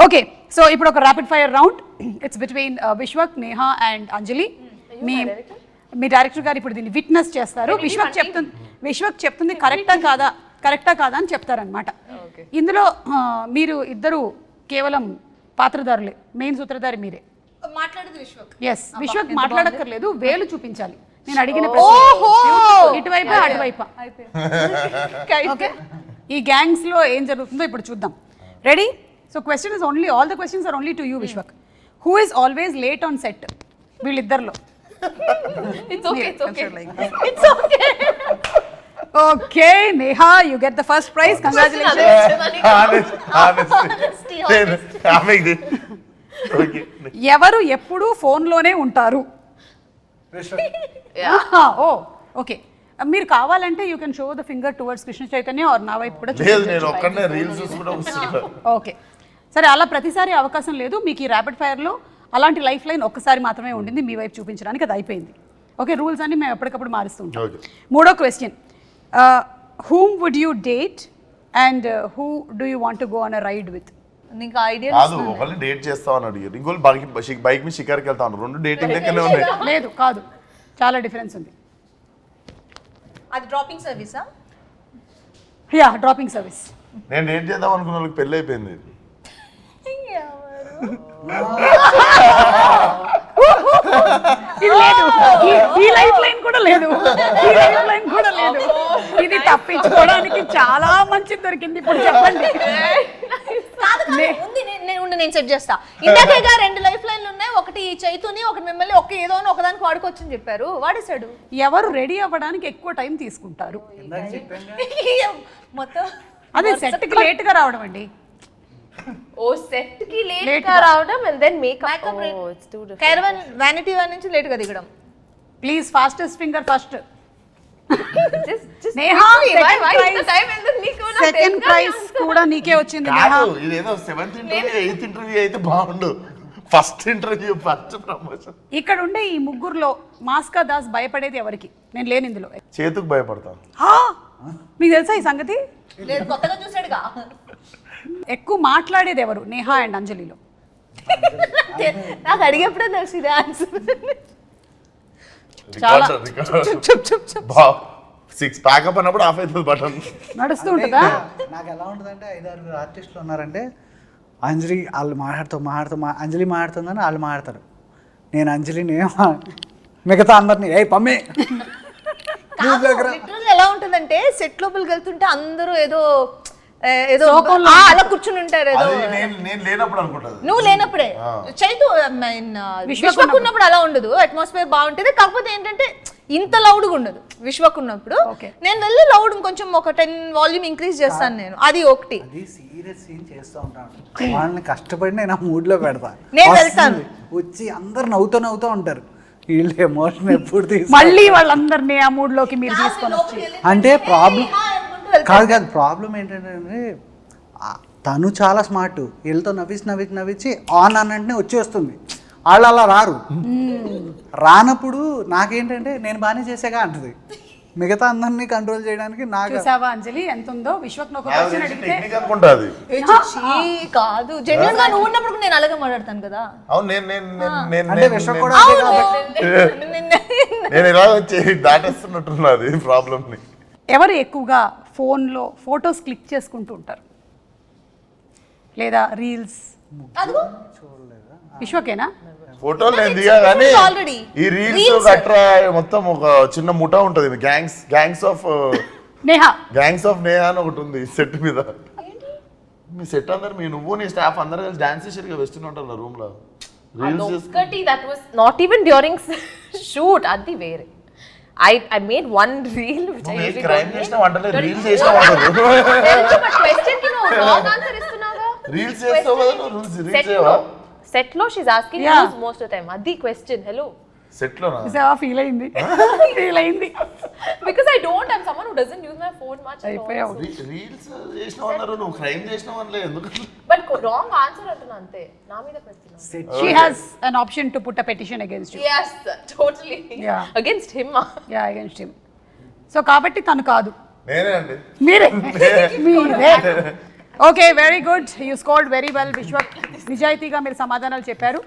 Okay, so ఇప్పుడు ఒక rapid fire round. It's between Vishwak, Neha and Anjali. Me director గారు ఇప్పుడు దీన్ని విట్నెస్ చేస్తారు. విశ్వక్ చెప్తుంది కరెక్టా కాదా అని చెప్తారనమాట. ఇందులో మీరు ఇద్దరు కేవలం పాత్రధారులే, మెయిన్ సూత్రధారి మీరే. విశ్వక్ మాట్లాడక్కర్లేదు, వేలు చూపించాలి. నేను అడిగిన ఇటువైపా అటువైపా. ఈ గ్యాంగ్స్ లో ఏం జరుగుతుందో ఇప్పుడు చూద్దాం. Ready? So question is only, all the questions are only to you Vishwak. Who is always late on set? వీళ్ళిద్దరిలో. Okay Neha, you get the first prize. Congratulations. ఎవరు ఎప్పుడు ఫోన్లోనే ఉంటారు? ఓ ఓకే, మీరు కావాలంటే you can show the finger towards Krishna Chaitanya or నా వైపు కూడా. ఓకే సరే, అలా ప్రతిసారి అవకాశం లేదు మీకు. ఈ ర్యాపిడ్ ఫైర్లో అలాంటి లైఫ్ లైన్ ఒక్కసారి మాత్రమే ఉండింది మీ వైపు చూపించడానికి, అది అయిపోయింది. ఓకే, రూల్స్ అన్ని మేము ఎప్పటికప్పుడు మారుస్తూ ఉంటాం. మూడో question, whom would you date and who do you want to go on a ride with? నీకు ఐడియా కాదు, ఒకళ్ళని డేట్ చేస్తామని అడిగారు, ఇంకోళ్ళు బైక్ మీద షికార్కి వెళ్తాను. రెండు డేటింగ్ లెక్కనే ఉన్నాయి. లేదు కాదు, చాలా డిఫరెన్స్ ఉంది. అది డ్రాపింగ్ సర్వీసా? Yeah, dropping service. నేను డేట్ చేద్దాం అనుకున్న వాళ్ళకి పెళ్ళి అయిపోయింది. ఈ లైఫ్ లైన్ కూడా లేదు, ఈ లైఫ్ లైన్ కూడా లేదు. ఇది తప్పించుకోవడానికి చాలా మంచి దొరికింది. ఇప్పుడు చెప్పండి. నేను సెట్ చేస్తా. ఇందాకేగా రెండు లైఫ్ లైన్లు ఉన్నాయి, ఒకటి చైతుని, ఒకటి మిమ్మల్ని, ఒక ఏదో ఒకదానికి వాడుకోవచ్చని చెప్పారు. వాడేశాడు. ఎవరు రెడీ అవ్వడానికి ఎక్కువ టైం తీసుకుంటారు? మొత్తం అదే సెట్ కి లేట్ గా రావడం అండి. ఓ సెట్ కి లేట్ గా రావడం and then makeup. Oh it's too different. Caravan vanity van నుంచి లేట్ గా దిగడం. Please fastest finger first. Neha, second prize కూడా నీకే వచ్చింది. ఇదేదో 7th ఇంటర్వ్యూ 8th ఇంటర్వ్యూ అయితే బాగుండు. First interview first promotion. ఇక్కడ ఉండే ఈ ముగ్గురులో మాస్కా దాస్ భయపడేది ఎవరికి? నేను లేని ఇందులో. చేతుకు భయపడతాను. మీకు తెలుసా ఈ సంగతి? లేదు, కొత్తగా చూసాడుగా. ఎక్కువ మాట్లాడేది ఎవరు నేహా అండ్ అంజలిలో? నాకు అడిగేప్పుడే తెలుసు ఇది ఆన్సర్. చాలా సిక్స్ ప్యాకప్ అన్నప్పుడు ఆఫ్ అవుతుంది బటన్. నడుస్తూ ఉంటుందా? నాకు ఎలా ఉంటుందంటే 5-6 ఆర్టిస్టులు ఉన్నారంటే అంజలి వాళ్ళు అంజలి మాట్లాడుతుందని వాళ్ళు మాట్లాడతారు. నేను అంజలిని మిగతా అందరినీ ఏ పమ్మే. ఎలా ఉంటుందంటే సెట్ లోపలికి వెళ్తుంటే అందరూ ఏదో అలా కూర్చుని ఉంటారు. ఏదో నేను లేనప్పుడు అనుకుంటాను. నువ్వు లేనప్పుడే. చైతు విశ్వక్ ఉన్నప్పుడు అలా ఉండదు, అట్మాస్ఫియర్ బాగుంటుంది. కాకపోతే ఏంటంటే ఇంత లౌడ్గా ఉండదు విశ్వక్ ఉన్నప్పుడు. నేను వెళ్ళి లౌడ్ కొంచెం ఒక 10 వాల్యూమ్ ఇంక్రీజ్ చేస్తాను నేను. అది ఒకటి. సీరియస్ సీన్ చేస్తూ ఉంటాను, వాళ్ళని కష్టపడి నేను ఆ మూడ్ లో పెడతా. నేను వెళ్తాను, వచ్చి అందరు నవ్వుతూ ఉంటారు. వీళ్ళు ఎమోషన్ ఎప్పుడు మళ్ళీ వాళ్ళందరినీ ఆ మూడ్ లోకి మీరు తీసుకొని వచ్చి అంటే ప్రాబ్లం కాదు. ప్రాబ్లం ఏంటంటే తను చాలా స్మార్ట్, వీళ్ళతో నవ్వించి ఆన్ అన్నంటే వచ్చేస్తుంది. వాళ్ళు అలా రానప్పుడు నాకేంటంటే నేను బాగానే చేసేగా అంటది. మిగతా అందరినీ కంట్రోల్ చేయడానికి నాకు. చూసావా అంజలి ఎంత ఉందో? విశ్వక్ ఒక క్వశ్చన్ అడిగితే కాదు, జెన్యూన్ గా నువ్వు ఉన్నప్పుడు నేను అలాగే మాట్లాడతాను కదా. అంటే విశ్వక్ కూడా నేను ఇలా వచ్చి దాటేస్తున్నట్టున్నది ప్రాబ్లం ని. ఎవరు ఎక్కువగా ఫోన్లో ఫొటోస్ క్లిక్ చేసుకుంటూ ఉంటారు లేదా రీల్స్? విశ్వకేనా? ఫోటోలు నేను దిగా కానీ ఈ రీల్స్ గట్రా మొత్తం ఒక చిన్న ముఠా ఉంటది. గ్యాంగ్స్ ఆఫ్ నేహా అని ఒకటి ఉంది సెట్ మీద. మీ సెట్ అందరు, మీ నువ్వు నీ స్టాఫ్ అందరు కలిసి డాన్స్ చేసి వెస్టర్న్ ఉంటారు రూమ్ లో. That was not even during shoot. అది వేరే. I made one reel which I usually crime చేసిన వంటలే రీల్స్ చేసిన వంటలు. but question కి నువ్వు wrong answer ఇస్తున్నావా? రీల్స్ చేస్తావు కదా నువ్వు, రీల్స్ చేయవా? Set lo she's asking you most of the time. Adi question. Hello. Set lo na. Isa feel అయింది. Because I don't. I'm someone who doesn't use my phone much at all. Reels చేసినావు అన్నారు, నువ్వు crime చేసినావు అనలే ఎందుకు? But wrong answer అంటున్నా అంతే. నా మీద పెడుతున్నా. She has an option to put a petition against you. Yes, totally. Yeah. Against him. Yeah, against him. So కాబట్టి తను కాదు. నేనే అండి. మీరే. Okay very good you scored very well Vishwak నిజాయితీగా మీరు సమాధానాలు చెప్పారు